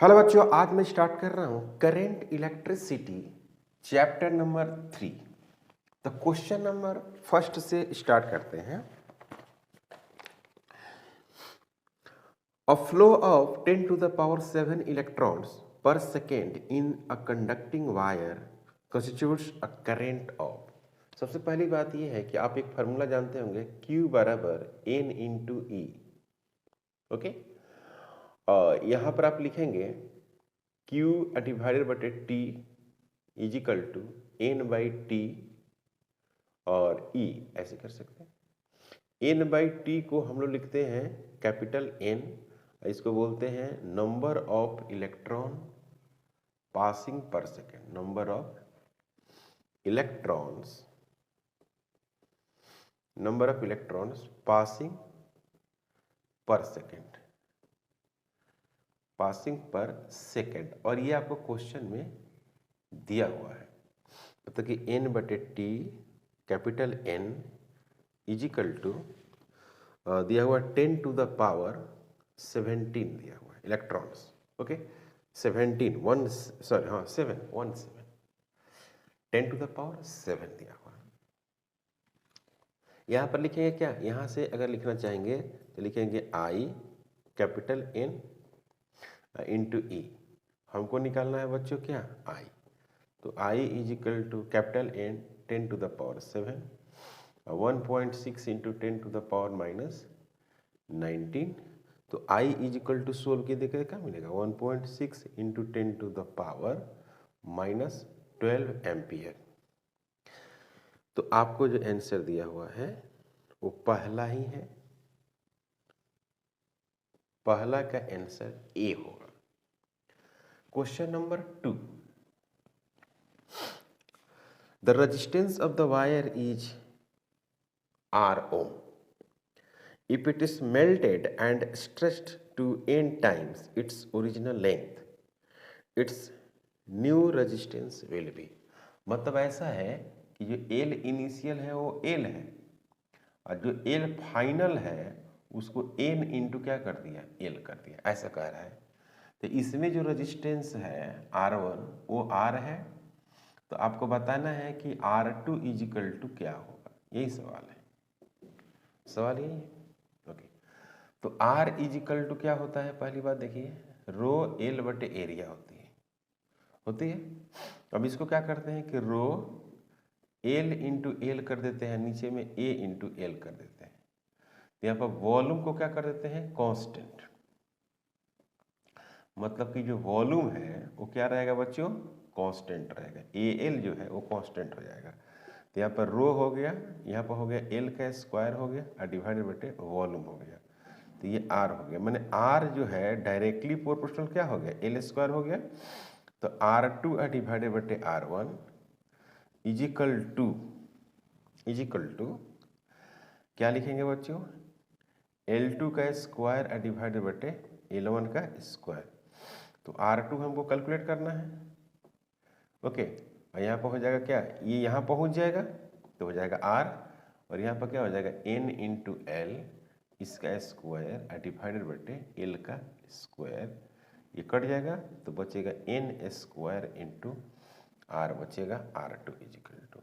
Hello बच्चों, आज मैं स्टार्ट कर रहा हूं करेंट इलेक्ट्रिसिटी चैप्टर नंबर 3। तो क्वेश्चन नंबर फर्स्ट से स्टार्ट करते हैं। A flow of 10 to the power 7 electrons per second in a conducting wire constitutes a current of। सबसे पहली बात यह है कि आप एक फार्मूला जानते होंगे, Q बराबर N इंटू ई। ओके, यहाँ पर आप लिखेंगे Q डिवाइडेड बटे T is equal to N by T और E ऐसे कर सकते हैं। N बाई टी को हम लोग लिखते हैं कैपिटल N, इसको बोलते हैं नंबर ऑफ इलेक्ट्रॉन पासिंग पर second. Number of electrons passing पर सेकेंड, पासिंग पर सेकेंड। और ये आपको क्वेश्चन में दिया हुआ है, मतलब कि N बटे T capital N is equal to दिया हुआ 10 to the power 17 दिया हुआ है इलेक्ट्रॉन्स। ओके, 17 1 सॉरी हाँ 7 1 7 10 to the power 7 दिया हुआ है। यहाँ पर लिखेंगे क्या, यहाँ से अगर लिखना चाहेंगे तो लिखेंगे I capital N into E. हमको निकालना है बच्चों क्या, I। तो I is equal to capital N 10 to the power 7 1.6 into 10 to the power minus 19। तो I is equal to solve किए देखिए क्या मिलेगा, 1.6 into 10 to the power minus 12 ampere. तो आपको जो आंसर दिया हुआ है वो पहला ही है, पहला का आंसर ए होगा। Question number 2, the resistance of the wire is R ohm. If it is melted and stretched to n times its original length, its new resistance will be। मतलब ऐसा है कि जो L इनिशियल है वो L है और जो L फाइनल है उसको n इंटू क्या कर दिया, L कर दिया, ऐसा कह रहा है। तो इसमें जो रेजिस्टेंस है R1 वो R है, तो आपको बताना है कि R2 इज इक्वल टू क्या होगा, यही सवाल है। सवाल यही है। ओके, तो R इज इक्वल टू क्या होता है, पहली बात देखिए रो L बटे एरिया होती है। अब इसको क्या करते हैं कि रो L इंटू एल कर देते हैं, नीचे में A इंटू एल कर देते हैं। तो यहाँ पर वॉल्यूम को क्या कर देते हैं, कांस्टेंट। मतलब कि जो वॉल्यूम है वो क्या रहेगा बच्चों, कांस्टेंट रहेगा। AL जो है वो कांस्टेंट हो जाएगा। तो यहाँ पर रो हो गया, यहाँ पर हो गया L का स्क्वायर हो गया और डिवाइडेड बटे वॉल्यूम हो गया। तो ये R हो गया, मैंने R जो है डायरेक्टली प्रोपोर्शनल क्या हो गया, L स्क्वायर हो गया। तो R2 डिवाइडेड बटे R1 इज इक्वल टू क्या लिखेंगे बच्चों, L2 का स्क्वायर डिवाइडेड बटे L1 का स्क्वायर। तो R2 हमको कैलकुलेट करना है। ओके, और यहाँ पर हो जाएगा क्या, ये यहाँ पहुँच जाएगा तो हो जाएगा R, और यहाँ पर क्या हो जाएगा N इंटू एल, इसका स्क्वायर डिवाइडेड बटे L का स्क्वायर। ये कट जाएगा तो बचेगा N स्क्वायर इंटू R, बचेगा R2 इज इक्वल टू,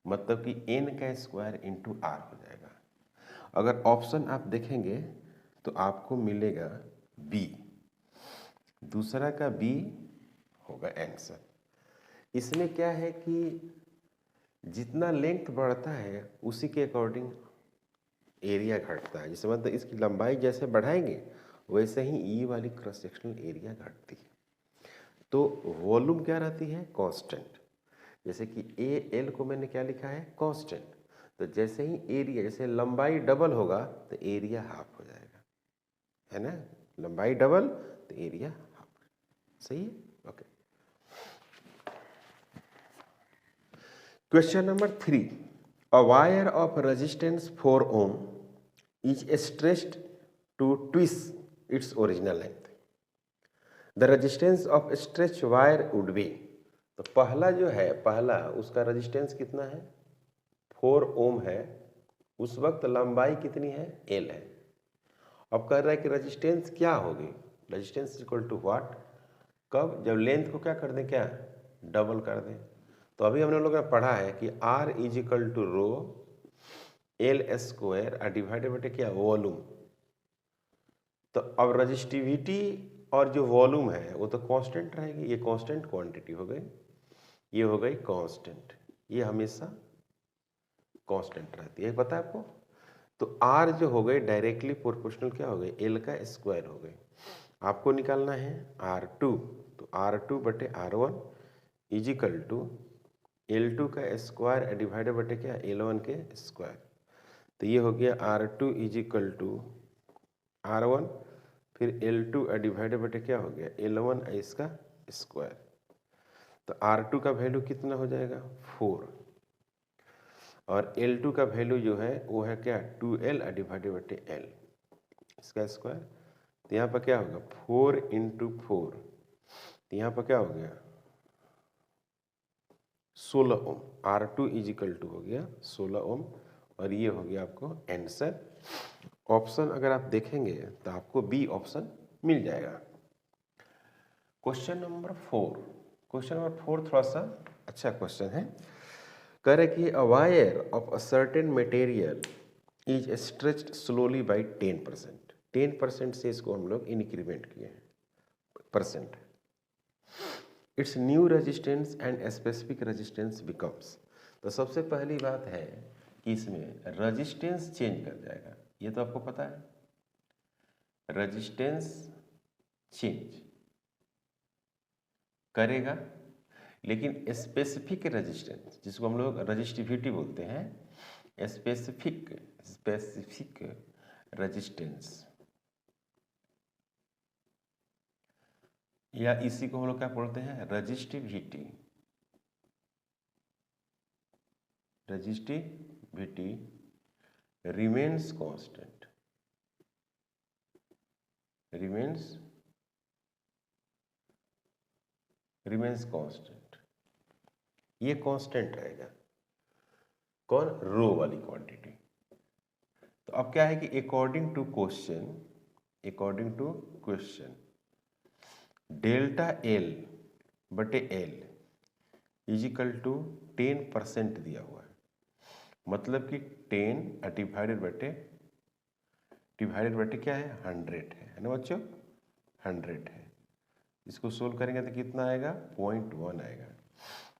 मतलब कि N का स्क्वायर इंटू R हो जाएगा। अगर ऑप्शन आप देखेंगे तो आपको मिलेगा B, दूसरा का B होगा आंसर। इसमें क्या है कि जितना लेंथ बढ़ता है उसी के अकॉर्डिंग एरिया घटता है। जैसे मतलब इसकी लंबाई जैसे बढ़ाएंगे वैसे ही ई वाली क्रॉस सेक्शनल एरिया घटती है। तो वॉल्यूम क्या रहती है, कांस्टेंट। जैसे कि AL को मैंने क्या लिखा है, कांस्टेंट। तो जैसे ही एरिया, जैसे लंबाई डबल होगा तो एरिया हाफ हो जाएगा, है ना, लंबाई डबल तो एरिया हाफ। सही है, okay. Question number 3, a wire of resistance 4 ohm is stretched to twice its original length. The resistance of stretched wire would be। तो पहला जो है, पहला उसका रेजिस्टेंस कितना है, 4 ओम है। उस वक्त लंबाई कितनी है, L है। अब कह रहा है कि रेजिस्टेंस क्या होगी, रेजिस्टेंस इक्वल टू व्हाट, कब, जब लेंथ को क्या कर दें, क्या डबल कर दें। तो अभी हमने लोगों ने पढ़ा है कि R is equal to rho L square divided by क्या, वॉल्यूम। तो अब रजिस्टिविटी और जो वॉल्यूम है वो तो कांस्टेंट रहेगी, ये कांस्टेंट क्वांटिटी हो गई, ये हो गई कांस्टेंट, ये हमेशा कांस्टेंट रहती है, पता है आपको। तो R जो हो गई डायरेक्टली प्रोपोर्शनल क्या हो गई, L का स्क्वायर हो गई। आपको निकालना है R2, तो R2 बटे R1 is equal to L2 का स्क्वायर डिवाइडेड बटे क्या, L1 के स्क्वायर। तो ये हो गया R2 is equal to R1 फिर L2 डिवाइडेड बटे क्या हो गया, L1 इसका स्क्वायर। तो R2 का वैल्यू कितना हो जाएगा, 4, और L2 का वैल्यू जो है वो है क्या, 2L डिवाइडेड बटे L इसका स्क्वायर। तो यहाँ पर क्या होगा 4 इंटू 4, तो यहाँ पर क्या हो गया 16 ओम। R2 इज इक्वल टू हो गया 16 ओम, और ये हो गया आपको आंसर। ऑप्शन अगर आप देखेंगे तो आपको बी ऑप्शन मिल जाएगा। क्वेश्चन नंबर 4, क्वेश्चन नंबर 4 थोड़ा सा अच्छा क्वेश्चन है। कह रहे कि a wire of a certain material is stretched slowly by 10%। 10% से इसको हम लोग इंक्रीमेंट किए हैं, percent. Its new resistance and specific resistance becomes. तो सबसे पहली बात है कि इसमें रेजिस्टेंस चेंज कर जाएगा, ये तो आपको पता है, रेजिस्टेंस चेंज करेगा। लेकिन स्पेसिफिक रेजिस्टेंस, जिसको हम लोग रजिस्टिविटी बोलते हैं, स्पेसिफिक रेजिस्टेंस, या इसी को हम लोग क्या बोलते हैं, resistivity. Resistivity remains constant, remains constant, ये कांस्टेंट रहेगा। कौन, रो वाली क्वांटिटी। तो अब क्या है कि according to question delta L बटे एल इज इक्वल टू 10% दिया हुआ है, मतलब कि 10 डिवाइडेड बटे क्या है, 100 है ना बच्चों, 100 है। इसको सोल्व करेंगे तो कितना आएगा, 0.1 आएगा।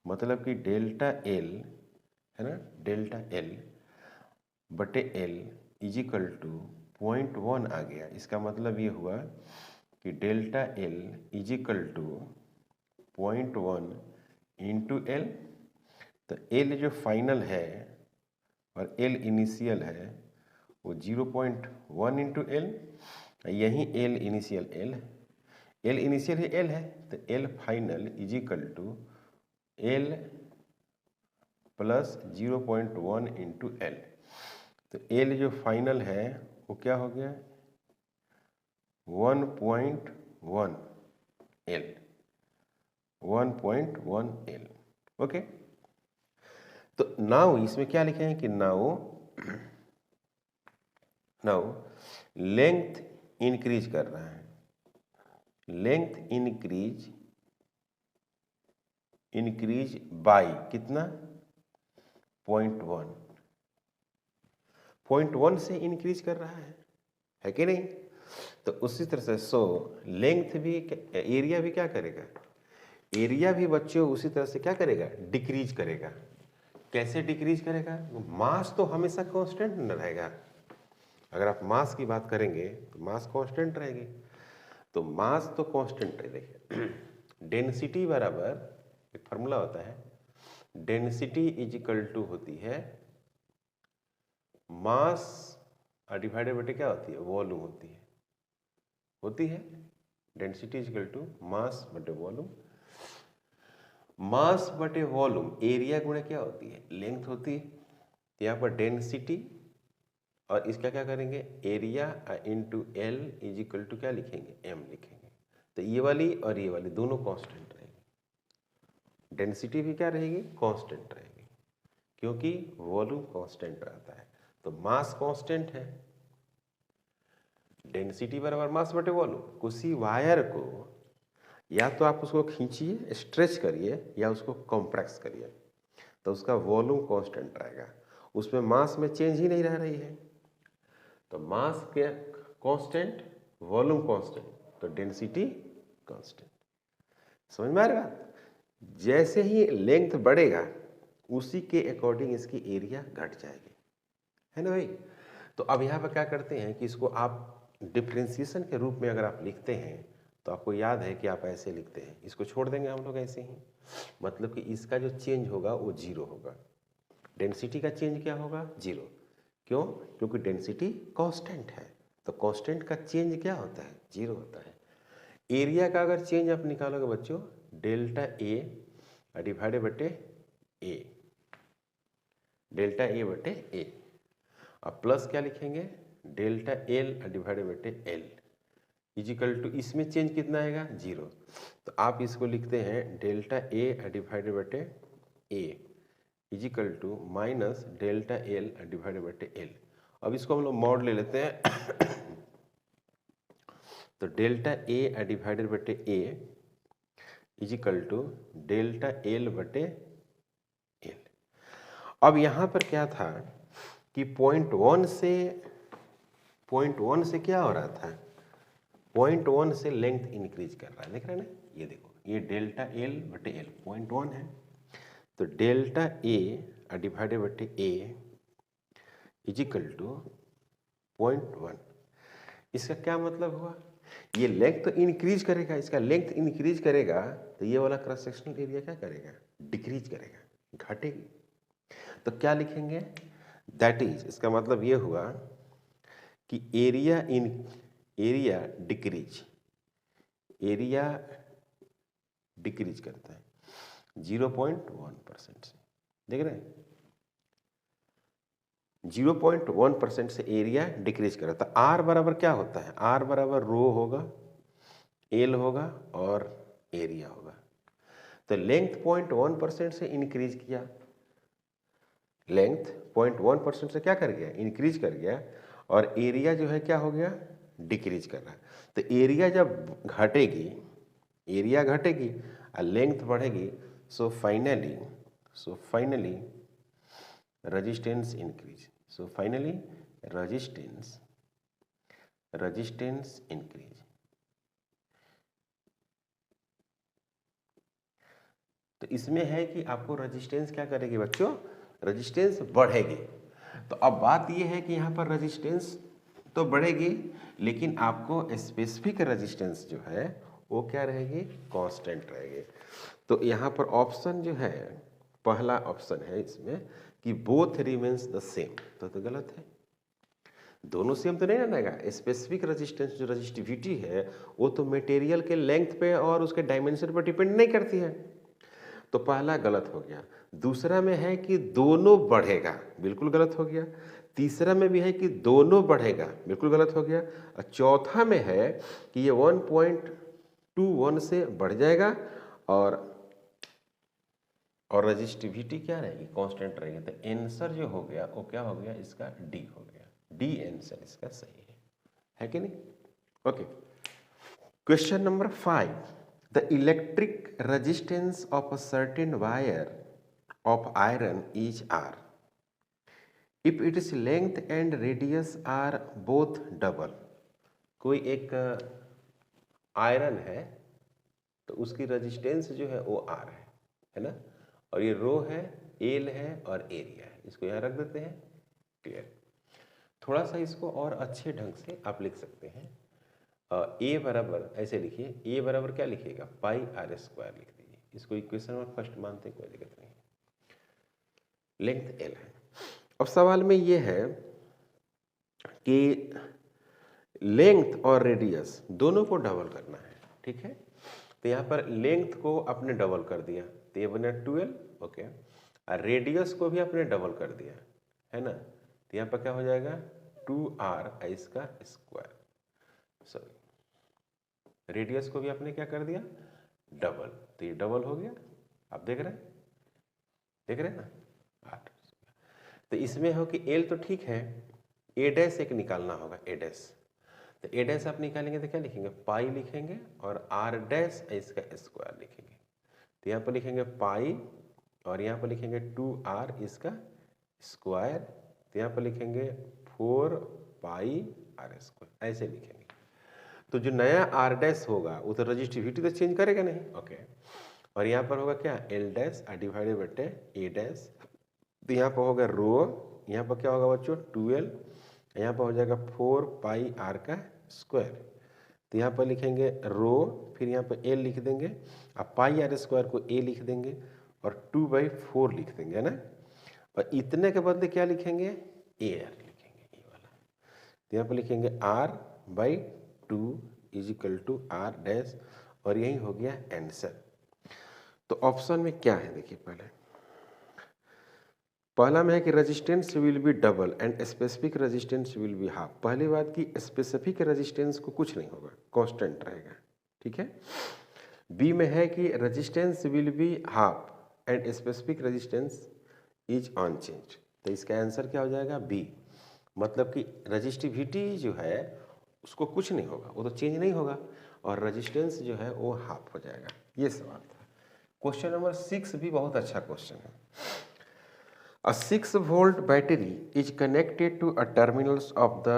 मतलब कि डेल्टा एल है ना, डेल्टा एल बटे एल इज इक्वल टू 0.1 आ गया। इसका मतलब ये हुआ कि delta L is equal to 0.1 into L. तो एल जो फाइनल है और एल इनिशियल है वो 0.1 इंटू एल, यही एल इनिशियल एल इनिशियल ही एल है, तो L final is equal to L plus 0.1 into L. तो एल जो फाइनल है वो क्या हो गया, 1.1 एल, 1.1 एल। ओके, तो नाउ इसमें क्या लिखे हैं कि नाउ लेंथ इंक्रीज कर रहा है, लेंथ इंक्रीज बाय कितना, 0.1 से इंक्रीज कर रहा है कि नहीं। तो उसी तरह से लेंथ भी, एरिया भी क्या करेगा, एरिया भी बच्चों उसी तरह से क्या करेगा, डिक्रीज करेगा। कैसे डिक्रीज करेगा, मास तो हमेशा कांस्टेंट न रहेगा। अगर आप मास की बात करेंगे तो मास कांस्टेंट रहेगी, तो मास तो कांस्टेंट है। देखिए डेंसिटी बराबर एक फार्मूला होता है, डेंसिटी इज इक्वल टू होती है मास डिवाइडेड बटे क्या होती है, वॉल्यूम होती है। Density is equal to mass बटे वॉल्यूम। मास बटे वॉल्यूम, एरिया गुणे क्या होती है, लेंथ होती है। तो यहाँ पर डेंसिटी और इसका क्या करेंगे, area into L is equal to क्या लिखेंगे, एम लिखेंगे। तो ये वाली और ये वाली दोनों कांस्टेंट रहेगी। डेंसिटी भी क्या रहेगी, कांस्टेंट रहेगी, क्योंकि वॉल्यूम कांस्टेंट रहता है। तो मास कांस्टेंट है, डेंसिटी बराबर मास बटे वॉल्यूम। उसी वायर को या तो आप उसको खींचिए, स्ट्रेच करिए, या उसको कॉम्प्रेस करिए, तो उसका वॉल्यूम कांस्टेंट रहेगा, उसमें मास में चेंज ही नहीं रह रही है। तो मास के कांस्टेंट, वॉल्यूम कांस्टेंट, तो डेंसिटी कांस्टेंट। समझ में आ रहा है? जैसे ही लेंथ बढ़ेगा उसी के अकॉर्डिंग इसकी एरिया घट जाएगी, है ना भाई। तो अब यहाँ पर क्या करते हैं कि इसको आप डिफ्रेंसिएशन के रूप में अगर आप लिखते हैं तो आपको याद है कि आप ऐसे लिखते हैं, इसको छोड़ देंगे हम लोग ऐसे ही, मतलब कि इसका जो चेंज होगा वो जीरो होगा। डेंसिटी का चेंज क्या होगा? जीरो। क्यों? क्योंकि डेंसिटी कांस्टेंट है, तो कांस्टेंट का चेंज क्या होता है? जीरो होता है। एरिया का अगर चेंज आप निकालोगे बच्चों, डेल्टा ए डिवाइडेड बटे ए, डेल्टा ए बटे ए, अब प्लस क्या लिखेंगे? डेल्टा एल डिवाइडेड बटे एल इजिकल टू, इसमें चेंज कितना आएगा? जीरो। तो आप इसको लिखते हैं डेल्टा ए डिवाइडेड बटे A is equal to minus delta L divided बटे एल। अब इसको हम लोग मॉड ले लेते हैं तो डेल्टा ए डिवाइडेड बटे A is equal to delta L बटे एल। अब यहाँ पर क्या था कि पॉइंट वन से क्या हो रहा था? पॉइंट वन से लेंथ इंक्रीज कर रहा है, देख रहे हैं ना, ये देखो, ये डेल्टा एल बटे एल पॉइंट वन है, तो डेल्टा ए डिवाइडेड बटे A is equal two point one. इसका क्या मतलब हुआ? ये लेंथ तो इंक्रीज करेगा, इसका लेंथ इंक्रीज करेगा तो ये वाला क्रॉस सेक्शनल एरिया क्या करेगा? डिक्रीज करेगा, घटेगी। तो क्या लिखेंगे? दैट इज, इसका मतलब ये हुआ कि एरिया डिक्रीज करता है 0.1% से, देख रहे हैं, 0.1% से एरिया डिक्रीज कर रहा था। आर बराबर क्या होता है? आर बराबर रो होगा, एल होगा और एरिया होगा। तो लेंथ 0.1% से इंक्रीज किया, लेंथ 0.1% से क्या कर गया? इंक्रीज कर गया, और एरिया जो है क्या हो गया? डिक्रीज कर रहा है। तो एरिया जब घटेगी, एरिया घटेगी और लेंथ बढ़ेगी, so finally resistance increase, so finally resistance increase. तो इसमें है कि आपको रेजिस्टेंस क्या करेगी बच्चों? रेजिस्टेंस बढ़ेगी। तो अब बात यह है कि यहाँ पर रेजिस्टेंस तो बढ़ेगी, लेकिन आपको स्पेसिफिक रेजिस्टेंस जो है वो क्या रहेगी? कांस्टेंट रहेगी। तो यहाँ पर ऑप्शन जो है, पहला ऑप्शन है इसमें कि बोथ रिमेन्स द सेम, तो गलत है। दोनों सेम तो नहीं रहेगा। स्पेसिफिक रेजिस्टेंस जो रेजिस्टिविटी है वो तो मटेरियल के लेंथ पे और उसके डायमेंशन पर डिपेंड नहीं करती है, तो पहला गलत हो गया। दूसरा में है कि दोनों बढ़ेगा, बिल्कुल गलत हो गया। तीसरा में भी है कि दोनों बढ़ेगा, बिल्कुल गलत हो गया। और चौथा में है कि ये 1.21 से बढ़ जाएगा और रेजिस्टिविटी क्या रहेगी? कांस्टेंट रहेगी। तो आंसर जो हो गया वो क्या हो गया? इसका डी हो गया। डी आंसर इसका सही है कि नहीं? Okay, question number 5, the electric resistance of a certain wire of iron is R if its length and radius are both double। कोई एक आयरन है तो उसकी रेजिस्टेंस जो है वो R है ना, और ये रो है, एल है और एरिया है। इसको यहाँ रख देते हैं, क्लियर। थोड़ा सा इसको और अच्छे ढंग से आप लिख सकते हैं। ए बराबर ऐसे लिखिए, ए बराबर क्या लिखिएगा? पाई आर स्क्वायर लिख दीजिए। इसको इक्वेशन नंबर फर्स्ट मानते हैं, कोई दिक्कत नहीं। लेंथ एल है। अब सवाल में ये है कि लेंथ और रेडियस दोनों को डबल करना है, ठीक है। तो यहाँ पर लेंथ को आपने डबल कर दिया तो ये बना 12, ओके, और रेडियस को भी आपने डबल कर दिया, है ना, तो यहाँ पर क्या हो जाएगा? 2r इसका स्क्वायर, सॉरी रेडियस को भी आपने क्या कर दिया? डबल, तो ये डबल हो गया। आप देख रहे हैं ना, 8। तो इसमें हो कि एल तो ठीक है, ए डैश एक निकालना होगा, ए डैश। तो ए डैश आप निकालेंगे तो क्या लिखेंगे, पाई लिखेंगे, और आर डैश इसका स्क्वायर लिखेंगे। तो यहाँ पर लिखेंगे पाई और यहाँ पर लिखेंगे 2r इसका स्क्वायर, तो यहाँ पर लिखेंगे 4 पाई आर स्क्वायर, ऐसे लिखेंगे। तो जो नया आर डैश होगा वो तो रजिस्टिविटी तो चेंज करेगा नहीं, ओके। और यहाँ पर होगा क्या, एल डैश डिवाइडेड बटे ए डैश। तो यहाँ पर होगा रो, यहाँ पर क्या होगा बच्चों 12, यहाँ पर हो जाएगा 4 पाई आर का स्क्वायर। तो यहाँ पर लिखेंगे रो, फिर यहाँ पर एल लिख देंगे, अब पाई आर स्क्वायर को ए लिख देंगे और 2/4 लिख देंगे, है ना। और इतने के बदले क्या लिखेंगे, ए आर लिखेंगे, ए वाला। तो यहाँ पर लिखेंगे r/2 is equal to are dash, और यही हो गया आंसर। तो ऑप्शन में क्या है देखिए, पहला में है कि resistance will B double and specific resistance will be half. पहली बात कि स्पेसिफिक रेजिस्टेंस को कुछ नहीं होगा, कांस्टेंट रहेगा, ठीक है। बी में है कि resistance will be half and specific resistance is unchange. तो इसका आंसर क्या हो जाएगा, बी। मतलब कि रजिस्टिविटी जो है उसको कुछ नहीं होगा, वो तो चेंज नहीं होगा, और रेजिस्टेंस जो है वो हाफ हो जाएगा। ये सवाल था। क्वेश्चन नंबर 6 भी बहुत अच्छा क्वेश्चन है। A 6-volt battery is connected to a terminals of the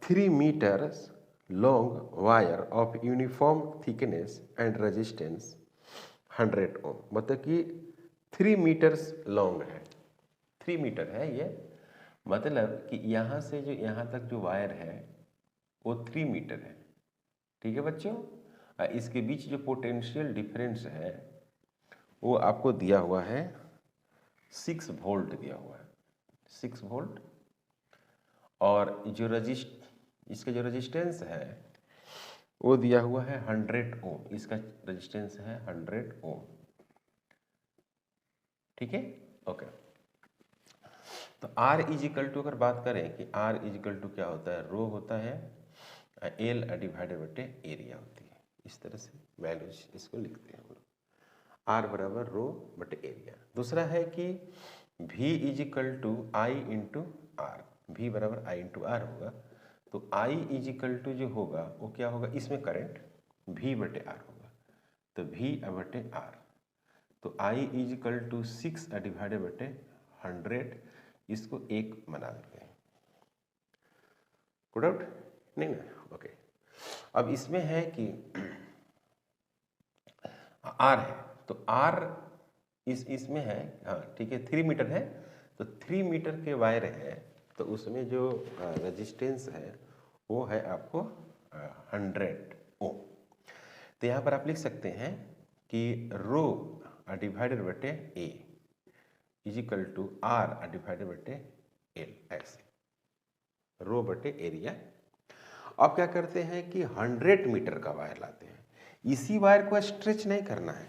3 meters long wire of uniform thickness and resistance 100 ohm। मतलब कि 3 मीटर्स लॉन्ग है, 3 मीटर है ये, मतलब कि यहाँ से जो यहाँ तक जो वायर है वो 3 मीटर है, ठीक है बच्चों। इसके बीच जो पोटेंशियल डिफरेंस है वो आपको दिया हुआ है 6 वोल्ट दिया हुआ है, 6 वोल्ट। और जो इसका जो रेजिस्टेंस है वो दिया हुआ है 100 ओम, इसका रेजिस्टेंस है 100 ओम, ठीक है, ओके। तो R इजिकल टू अगर बात करें कि R इजिकल टू क्या होता है, रो होता है, L डिवाइडेड बटे एरिया होती है। इस तरह से वैल्यूज इसको लिखते हैं हम लोग, R बराबर रो बटे एरिया। दूसरा है कि V is equal to I into R, V बराबर आई इंटू आर होगा। तो I इजिकल टू जो होगा वो क्या होगा, इसमें करंट V बटे आर होगा, तो V बटे आर। तो I इजिकल टू 6 डिवाइडेड बटे 100, इसको 1 बना देते हैं। गुड आउट नहीं ना, ओके। अब इसमें है कि R है, तो R इसमें है, हाँ ठीक है, 3 मीटर है, तो 3 मीटर के वायर है, तो उसमें जो रेजिस्टेंस है वो है आपको 100 ओम। तो यहाँ पर आप लिख सकते हैं कि रो डिवाइडेड बटे A is equal to are divided बटे एल, ऐसे रो बटे एरिया। अब क्या करते हैं कि 100 मीटर का वायर लाते हैं, इसी वायर को स्ट्रेच नहीं करना है,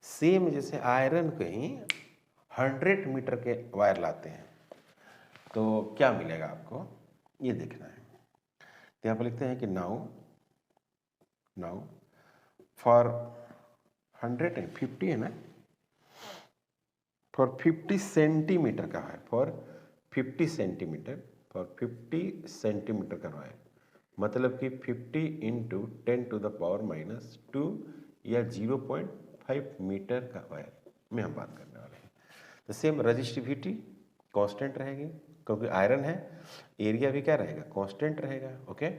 सेम जैसे आयरन के ही 100 मीटर के वायर लाते हैं, तो क्या मिलेगा आपको ये देखना है। तो यहाँ पर लिखते हैं कि नाउ फॉर 150 है ना, फॉर 50 सेंटीमीटर का है, फॉर 50 सेंटीमीटर, फॉर 50 सेंटीमीटर का वायर, मतलब कि 50 इंटू 10⁻⁻2 या 0.5 मीटर का वायर में हम बात करने वाले हैं। तो सेम रजिस्टिविटी कांस्टेंट रहेगी क्योंकि आयरन है, एरिया भी क्या रहेगा, कांस्टेंट रहेगा, ओके।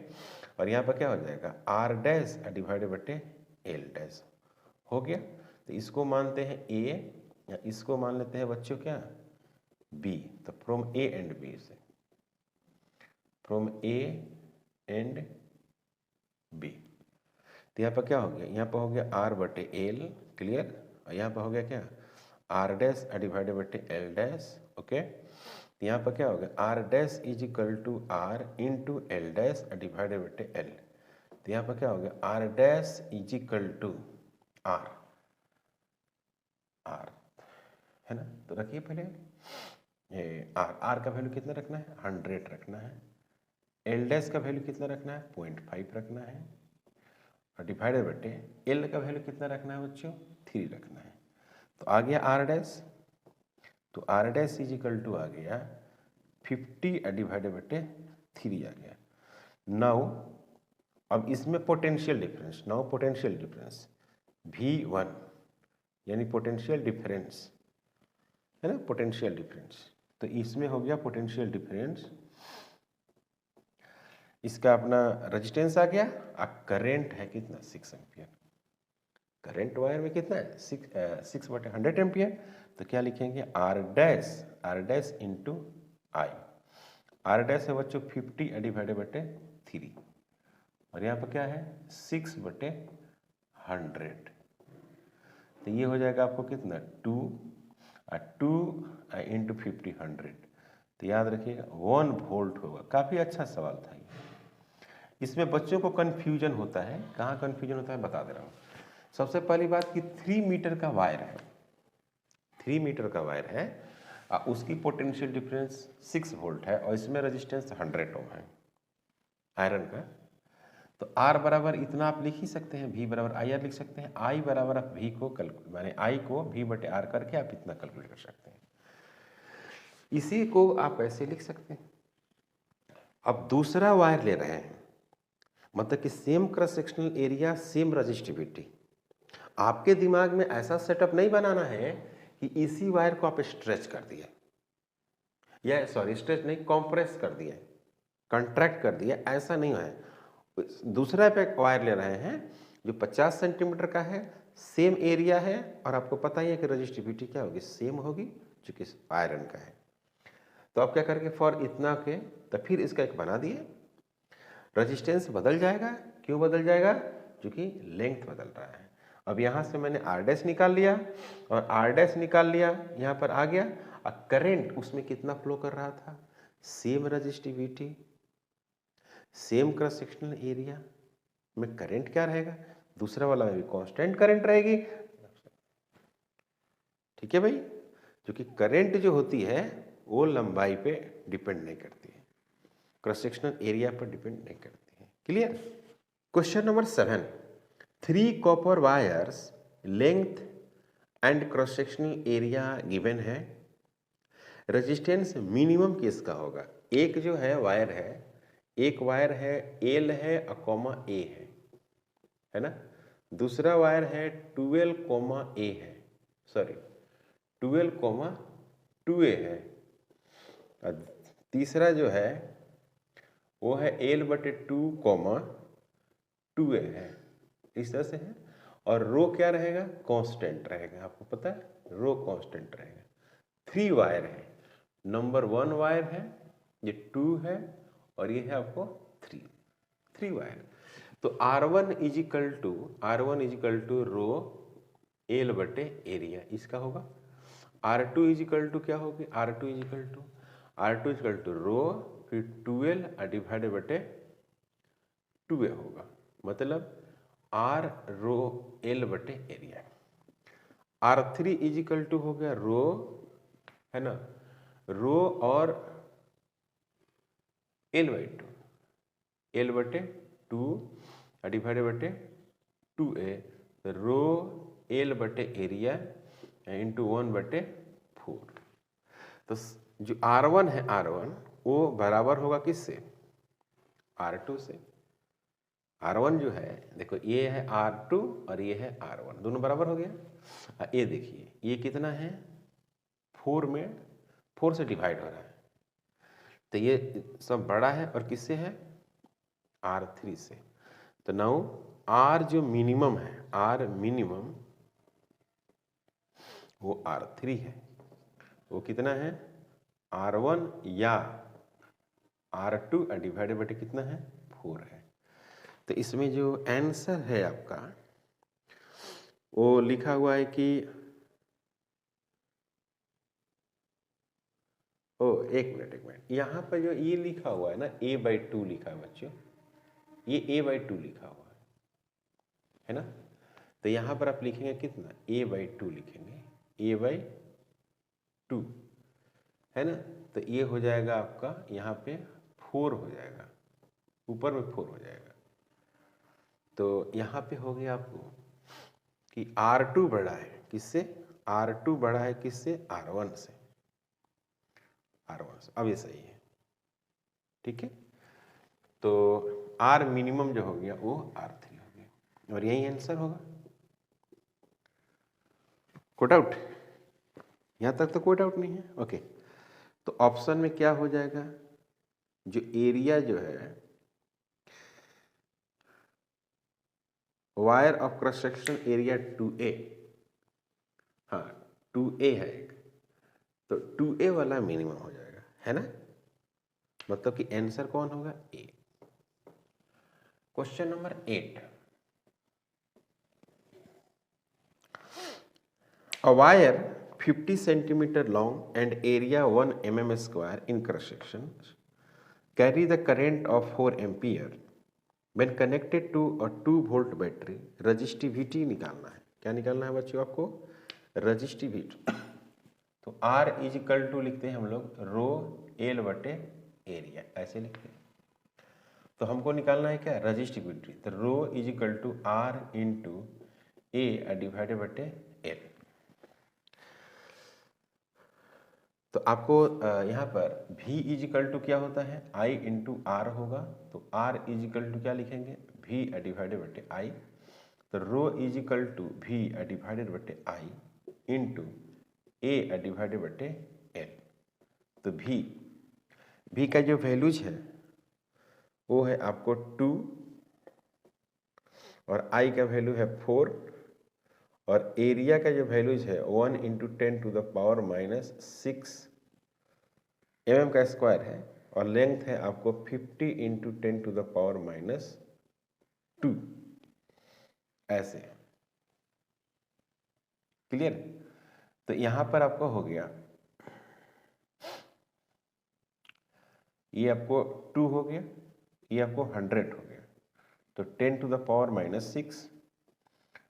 और यहाँ पर क्या हो जाएगा, आर डैश डिवाइडेड बटे एल डैश हो गया। तो इसको मानते हैं ए, या इसको मान लेते हैं बच्चों क्या, बी। तो फ्रॉम ए एंड बी से, फ्रॉम ए एंड बी। तो यहाँ पर क्या हो गया, यहाँ पर हो गया आर बटे एल, क्लियर। और यहाँ पर हो गया क्या, आर डैश डिवाइडेड बटे एल डैश, ओके। तो यहाँ पर क्या हो गया, R dash is equal to R into L dash divided बटे एल। तो यहाँ पर क्या हो गया, R dash is equal to R है ना। तो रखिए पहले ये आर का वैल्यू कितना रखना है, 100 रखना है। एल डैश का वैल्यू कितना रखना है, 0.5 रखना है। और डिवाइडेड बटे एल का वैल्यू कितना रखना है बच्चों, 3 रखना है। तो आ गया आर डैश, तो R dash is equal to आ गया 50 डिवाइडेड बटे 3 आ गया। नाउ अब इसमें potential difference, now potential difference V1 यानी पोटेंशियल डिफरेंस है ना, पोटेंशियल डिफरेंस। तो इसमें हो गया पोटेंशियल डिफरेंस, इसका अपना रेजिस्टेंस आ गया, करंट है कितना 6 एम्पियर, करंट वायर में कितना है 6/100 एम्पियर। तो क्या लिखेंगे R डैश इंटू आई, R डैश है बच्चों 50 डिवाइडेड बटे 3 और यहाँ पर क्या है 6/100। तो ये हो जाएगा आपको कितना 2 इंटू 50/100। तो याद रखिएगा 1 वोल्ट होगा। काफ़ी अच्छा सवाल था ये। इसमें बच्चों को कन्फ्यूजन होता है, कहाँ कन्फ्यूजन होता है बता दे रहा हूँ। सबसे पहली बात कि 3 मीटर का वायर है, 3 मीटर का वायर है, उसकी पोटेंशियल डिफरेंस 6 वोल्ट है और इसमें रेजिस्टेंस 100 ओम है आयरन का। तो R बराबर इतना आप लिख ही सकते हैं, V बराबर IR लिख सकते हैं, I बराबर आप V को माने I को V बटे R करके आप इतना कैलकुलेट कर सकते हैं। इसी को आप ऐसे लिख सकते हैं। अब दूसरा वायर ले रहे हैं, मतलब कि same cross sectional area same resistivity. आपके दिमाग में ऐसा सेटअप नहीं बनाना है कि इसी वायर को आप स्ट्रेच कर दिए, या सॉरी स्ट्रेच नहीं कॉम्प्रेस कर दिए, कंट्रैक्ट कर दिया, ऐसा नहीं है। दूसरा पे वायर ले रहे हैं जो 50 सेंटीमीटर का है, सेम एरिया है और आपको पता ही है कि रजिस्टिविटी क्या होगी सेम होगी चूंकि आयरन का है। तो आप क्या करेंगे फॉर इतना के, तो फिर इसका एक बना दिए, रजिस्टेंस बदल जाएगा। क्यों बदल जाएगा? क्योंकि लेंथ बदल रहा है। अब यहाँ से मैंने R डैश निकाल लिया और R डैश निकाल लिया, यहाँ पर आ गया। और करंट उसमें कितना फ्लो कर रहा था, same resistivity same cross sectional area में करंट क्या रहेगा, दूसरा वाला में भी कांस्टेंट करंट रहेगी। ठीक है भाई, क्योंकि करंट जो होती है वो लंबाई पे डिपेंड नहीं करती है, क्रॉस सेक्शनल एरिया पर डिपेंड नहीं करती है। Clear? Question number 7, 3 copper wires length and cross sectional area given है, रेजिस्टेंस मिनिमम किसका होगा? एक जो है वायर है, एक वायर है L है कॉमा A है ना, दूसरा वायर है 12A है, सॉरी 12,2A है, और तीसरा जो है वो है L/2,2A है। इस तरह से है। और रो क्या रहेगा? कांस्टेंट रहेगा। आपको पता है रो कांस्टेंट रहेगा। 3 वायर है, नंबर 1 वायर है, ये 2 है और ये है आपको 3 वायर। तो R1 इजिकल टू रो L/एरिया इसका होगा। R2 इजिकल टू क्या होगी? R2 इजिकल टू रो फिर 12 डिवाइडेड बटे 2A होगा, मतलब R रो L/एरिया। R3 इजिकल टू हो गया रो है ना, रो और L/2 डिवाइडेड बटे 2A, रो L/एरिया इंटू 1/4। तो जो R1 है R1 वो बराबर होगा किससे? R2 से। R1 जो है देखो ये है R2 और ये है R1, दोनों बराबर हो गया। ये देखिए ये कितना है 4 में 4 से डिवाइड हो रहा है, तो ये सब बड़ा है और किससे है? R3 से। तो नाउ R जो मिनिमम है, R मिनिमम वो R3 है, वो कितना है? R1 या R2 डिवाइडेड बटे कितना है? 4 है। तो इसमें जो आंसर है आपका वो लिखा हुआ है कि एक मिनट यहाँ पर जो ये लिखा हुआ है ना A/2 लिखा है बच्चों, ये A/2 लिखा हुआ है ना। तो यहाँ पर आप लिखेंगे कितना? A/2 लिखेंगे, A/2 है ना। तो ये हो जाएगा आपका यहाँ पे 4 हो जाएगा, ऊपर में 4 हो जाएगा। तो यहाँ पे हो गया आपको कि R2 बड़ा है किससे? R2 बड़ा है किससे? R1 से। अब ये सही है, ठीक है। तो आर मिनिमम जो हो गया वो R3 हो गया, और यही आंसर होगा। कोई डाउट? यहाँ तक तो कोई डाउट नहीं है। ओके, तो ऑप्शन में क्या हो जाएगा, जो एरिया जो है wire of cross section area 2A, हाँ 2A है एक, तो 2A वाला मिनिमम हो जाएगा, है ना, मतलब कि आंसर कौन होगा, A। Question number 8, a wire 50 centimeter long and area 1 mm square in cross section carry the current of 4 ampere when connected to a 2 volt battery। resistivity निकालना है। क्या निकालना है बच्चों आपको, resistivity। तो R इज इक्वल टू लिखते हैं हम लोग रो एल बटे एरिया, ऐसे लिखते हैं। तो हमको निकालना है क्या, रजिस्टिविटी। तो rho is equal to R into A divided बटे एल। तो आपको यहाँ पर V इज इक्वल टू क्या होता है, I इंटू आर होगा। तो R इज इक्वल टू क्या लिखेंगे, V डिवाइडेड बटे I। तो rho is equal to V divided बटे I इंटू ए डिवाइडेड बटे एल। तो V का जो वैल्यूज है वो है आपको 2 और I का वैल्यू है 4 और एरिया का जो वैल्यूज है 1 into 10 to the power minus 6 mm का स्क्वायर है, और लेंथ है आपको 50 into 10 to the power minus 2, ऐसे। क्लियर? तो यहां पर आपको हो गया, ये आपको 2 हो गया, ये आपको 100 हो गया। तो 10 टू द पावर माइनस 6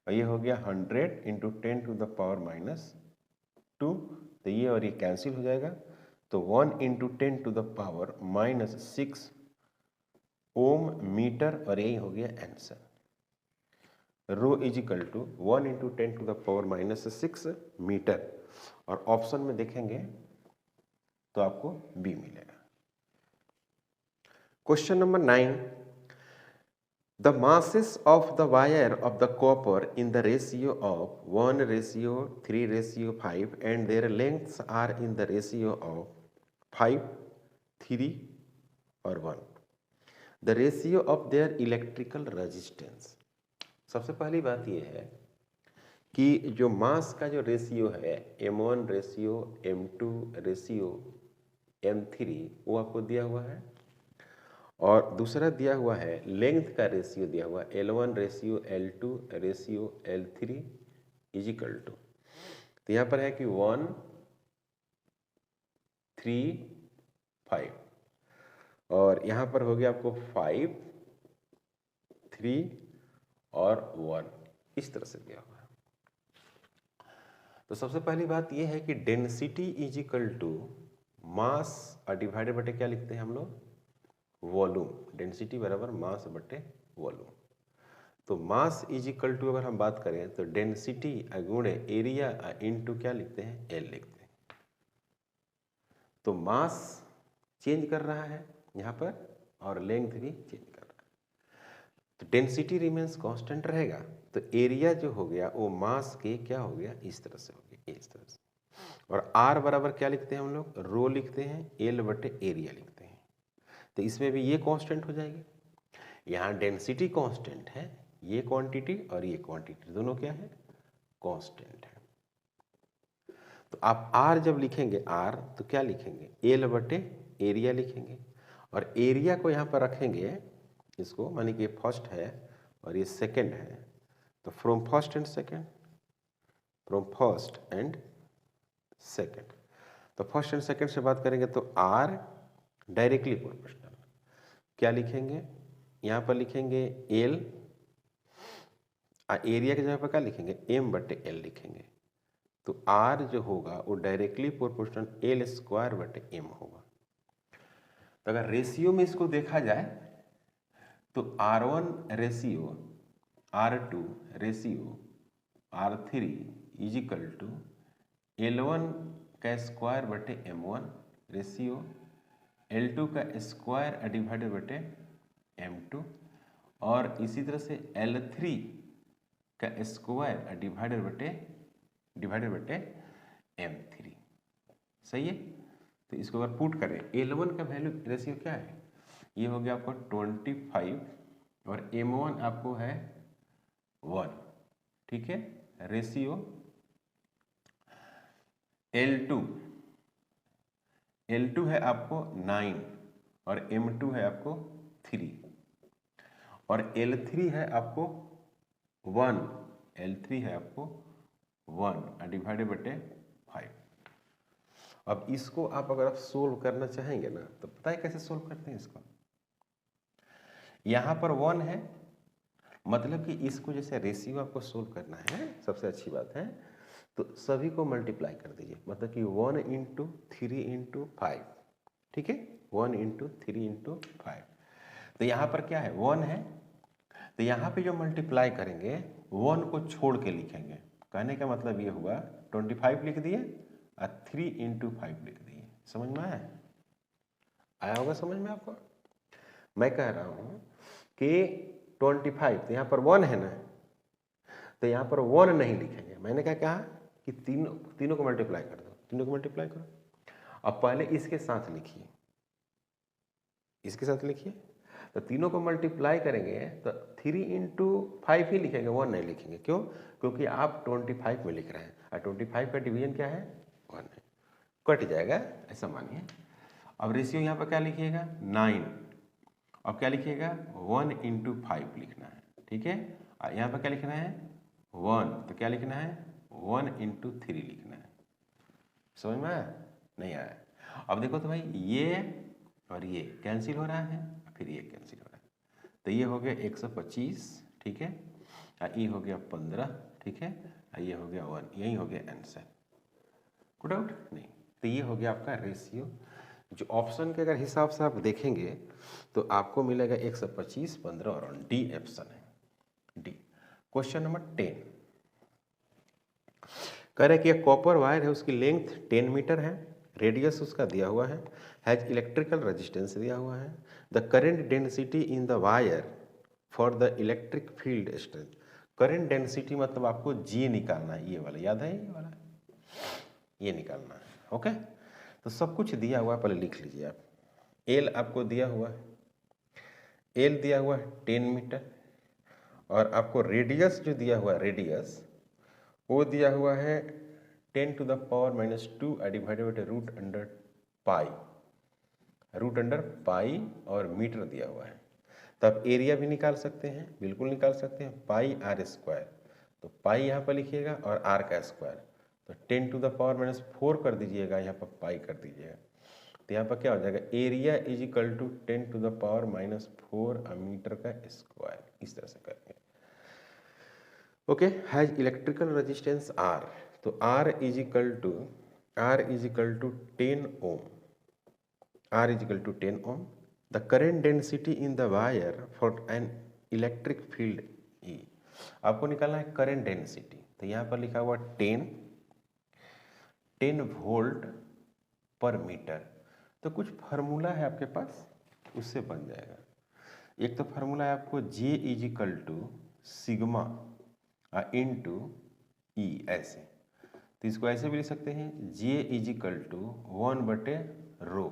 और ये हो गया 100 into 10 to the power minus 2। तो ये और ये कैंसिल हो जाएगा। तो 1 into 10 to the power minus 6 ohm metre, और यही हो गया answer. Rho is equal to 1 into 10 to the power minus 6 metre, और ऑप्शन में देखेंगे तो आपको बी मिलेगा। Question number 9, the masses of the wire of the copper in the ratio of 1:3:5 and their lengths are in the ratio of 5, 3 और 1। The ratio of their electrical resistance। सबसे पहली बात यह है कि जो मास का जो रेशियो है M1 ratio M2 ratio M3 वो आपको दिया हुआ है, और दूसरा दिया हुआ है लेंथ का रेशियो दिया हुआ है L1 ratio L2 ratio L3 is equal to. तो यहाँ पर है कि 1, 3, 5, और यहाँ पर हो गया आपको 5, 3 और 1, इस तरह से दिया हुआ है। तो सबसे पहली बात यह है कि density is equal to mass और डिवाइडेड बटे क्या लिखते हैं हम लोग, वॉल्यूम। डेंसिटी बराबर मास बटे वॉल्यूम। तो मास इज इक्वल टू अगर हम बात करें तो डेंसिटी गुणे एरिया इनटू क्या लिखते हैं, एल लिखते हैं। तो मास चेंज कर रहा है यहाँ पर और लेंथ भी चेंज कर रहा है। तो डेंसिटी रिमेन्स कांस्टेंट रहेगा, तो एरिया जो हो गया वो मास के क्या हो गया, इस तरह से हो गया, इस तरह से। और आर बराबर क्या लिखते हैं हम लोग, रो लिखते हैं, एल बटे एरिया लिखते हैं। तो इसमें भी ये कांस्टेंट हो जाएगी। यहाँ डेंसिटी कांस्टेंट है, ये क्वांटिटी और ये क्वांटिटी दोनों क्या है, कांस्टेंट है। तो आप आर जब लिखेंगे आर तो क्या लिखेंगे, एल बटे एरिया लिखेंगे, और एरिया को यहाँ पर रखेंगे इसको, मानी कि फर्स्ट है और ये सेकंड है, तो from first and second, from first and second. तो फर्स्ट एंड सेकंड से बात करेंगे तो आर डायरेक्टली प्रोपोर्शनल, क्या लिखेंगे यहाँ पर लिखेंगे एल, एरिया की जगह पर क्या लिखेंगे, एम बटे एल लिखेंगे। तो आर जो होगा वो डायरेक्टली प्रोपोर्शनल एल स्क्वायर बटे एम होगा। तो अगर रेशियो में इसको देखा जाए तो R1 ratio R2 ratio R3 is equal to L1 का स्क्वायर बटे M1 रेशियो L2 का स्क्वायर डिवाइडेड बटे M2 और इसी तरह से L3 का स्क्वायर डिवाइडेड बटे M3। सही है। तो इसको अगर पुट करें, L1 का वैल्यू रेशियो क्या है, ये हो गया आपको 25 और M1 आपको है 1। ठीक है। रेशियो L2 है आपको 9 और M2 है आपको 3 और L3 है आपको 1। L3 है आपको 1 डिवाइडेड बटे 5। अब इसको आप अगर आप सोल्व करना चाहेंगे ना, तो पता है कैसे सोल्व करते हैं इसको। यहाँ पर 1 है, मतलब कि इसको जैसे रेशियो आपको सोल्व करना है, सबसे अच्छी बात है, तो सभी को मल्टीप्लाई कर दीजिए। मतलब कि 1 × 3 × 5। ठीक है, 1 × 3 × 5। तो यहाँ पर क्या है, 1 है, तो यहाँ पे जो मल्टीप्लाई करेंगे 1 को छोड़ के लिखेंगे। कहने का मतलब ये हुआ 25 लिख दिए और 3 × 5 लिख दिए। समझ में आया होगा समझ में आपको। मैं कह रहा हूँ कि 25, तो यहाँ पर 1 है ना, तो यहाँ पर 1 नहीं लिखेंगे। मैंने क्या कहा कि तीनों को मल्टीप्लाई कर दो, तीनों को मल्टीप्लाई करो। अब पहले इसके साथ लिखिए, इसके साथ लिखिए, तो तीनों को मल्टीप्लाई करेंगे तो 3 × 5 ही लिखेंगे, 1 नहीं लिखेंगे। क्यों? क्योंकि आप 25 में लिख रहे हैं और 25 का डिवीजन क्या है, 1 है, कट जाएगा, ऐसा मानिए। अब रेशियो यहाँ पर क्या लिखिएगा, 9। अब क्या लिखिएगा, 1 × 5 लिखना है। ठीक है, और यहाँ पर क्या लिखना है, 1, तो क्या लिखना है, 1 × 3 लिखना है। समझ में आया? नहीं आया? अब देखो तो भाई, ये और ये कैंसिल हो रहा है, फिर ये कैंसिल हो रहा है, तो ये हो गया 125। ठीक है, और ये हो गया 15। ठीक है, और ये हो गया 1। यही हो गया आंसर। कोई डाउट नहीं? तो ये हो गया आपका रेशियो। जो ऑप्शन के अगर हिसाब से आप देखेंगे तो आपको मिलेगा 125, 15 और 1। डी ऑप्शन है, डी। क्वेश्चन नंबर 10 कह रहे कि एक कॉपर वायर है, उसकी लेंथ 10 मीटर है, रेडियस उसका दिया हुआ है, हैज इलेक्ट्रिकल रेजिस्टेंस दिया हुआ है, the current density in the wire for the electric field strength. Current density मतलब आपको जी निकालना है, ये वाला याद है, ये वाला ये निकालना है। ओके, तो सब कुछ दिया हुआ है, पहले लिख लीजिए आप। एल आपको दिया हुआ है, एल दिया हुआ है 10 मीटर, और आपको रेडियस जो दिया हुआ है, रेडियस वो दिया हुआ है 10⁻⁻² डिवाइडेड बाई रूट अंडर पाई और मीटर दिया हुआ है। तो आप एरिया भी निकाल सकते हैं, बिल्कुल निकाल सकते हैं, πr²। तो पाई यहाँ पर लिखिएगा और आर का स्क्वायर, तो 10⁻⁻4 कर दीजिएगा, यहाँ पर पाई कर दीजिएगा। तो यहाँ पर क्या हो जाएगा, area is equal to 10⁻⁻4 metre का स्क्वायर, इस तरह से करके। Okay, has electrical resistance R, तो R is equal to 10 ohm, R is equal to 10 ohm. The current density in the wire for an electric field E. आपको निकालना है current density, तो यहाँ पर लिखा हुआ 10 वोल्ट पर मीटर। तो कुछ फार्मूला है आपके पास, उससे बन जाएगा। एक तो फार्मूला है आपको J is equal to sigma into E, ऐसे। तो इसको ऐसे भी लिख सकते हैं, J is equal to 1/ρ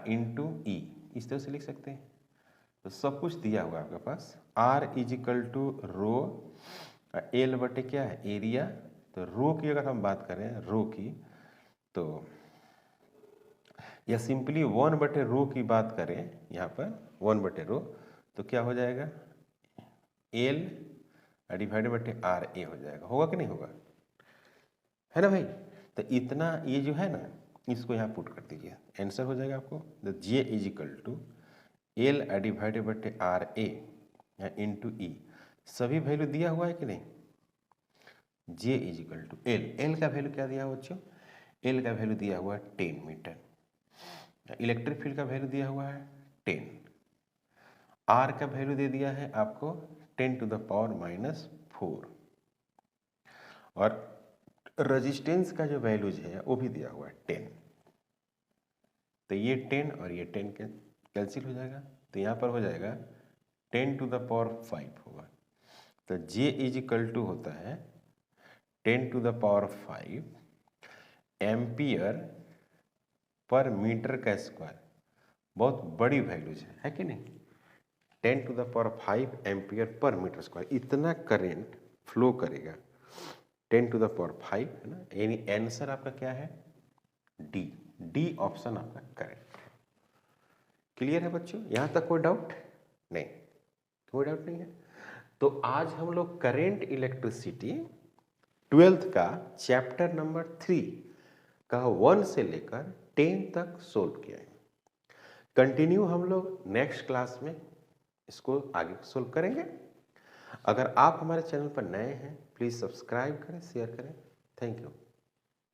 into E, इस तरह से लिख सकते हैं। तो सब कुछ दिया हुआ है आपके पास। R is equal to rho, L बटे क्या है, एरिया। तो रो की अगर हम बात करें, रो की, तो या सिंपली 1/ρ की बात करें, यहाँ पर 1/ρ, तो क्या हो जाएगा, एल डिवाइडेड बटे आर ए हो जाएगा। होगा कि नहीं होगा, है ना भाई। तो इतना ये जो है ना, इसको यहाँ पुट कर दीजिए, आंसर हो जाएगा आपको। The J is equal to L divided बटे आर ए इंटू ई। सभी वैल्यू दिया हुआ है कि नहीं। J is equal to L, L का वैल्यू क्या दिया हुआ बच्चों, एल का वैल्यू दिया हुआ है 10 मीटर। इलेक्ट्रिक फील्ड का वैल्यू दिया हुआ है 10। आर का वैल्यू दे दिया है आपको 10⁻⁻4, और रेजिस्टेंस का जो वैल्यूज है वो भी दिया हुआ है 10। तो ये 10 और ये 10 कैंसिल हो जाएगा, तो यहाँ पर हो जाएगा 10 टू द पावर 5 होगा। तो J इज इक्वल टू होता है 10 to the power 5 ampere per metre का स्क्वायर। बहुत बड़ी वैल्यूज है कि नहीं। 10 to the power 5 ampere per metre square, इतना करेंट फ्लो करेगा 10 टू द पावर 5 है ना। यानी आंसर आपका क्या है, डी ऑप्शन आपका करेक्ट है। क्लियर है बच्चों, यहां तक कोई डाउट नहीं, कोई डाउट नहीं है। तो आज हम लोग करेंट इलेक्ट्रिसिटी 12th का चैप्टर नंबर 3 का 1 से लेकर 10 तक सोल्व किया है। कंटिन्यू हम लोग नेक्स्ट क्लास में इसको आगे सोल्व करेंगे। अगर आप हमारे चैनल पर नए हैं प्लीज़ सब्सक्राइब करें, शेयर करें। Thank you.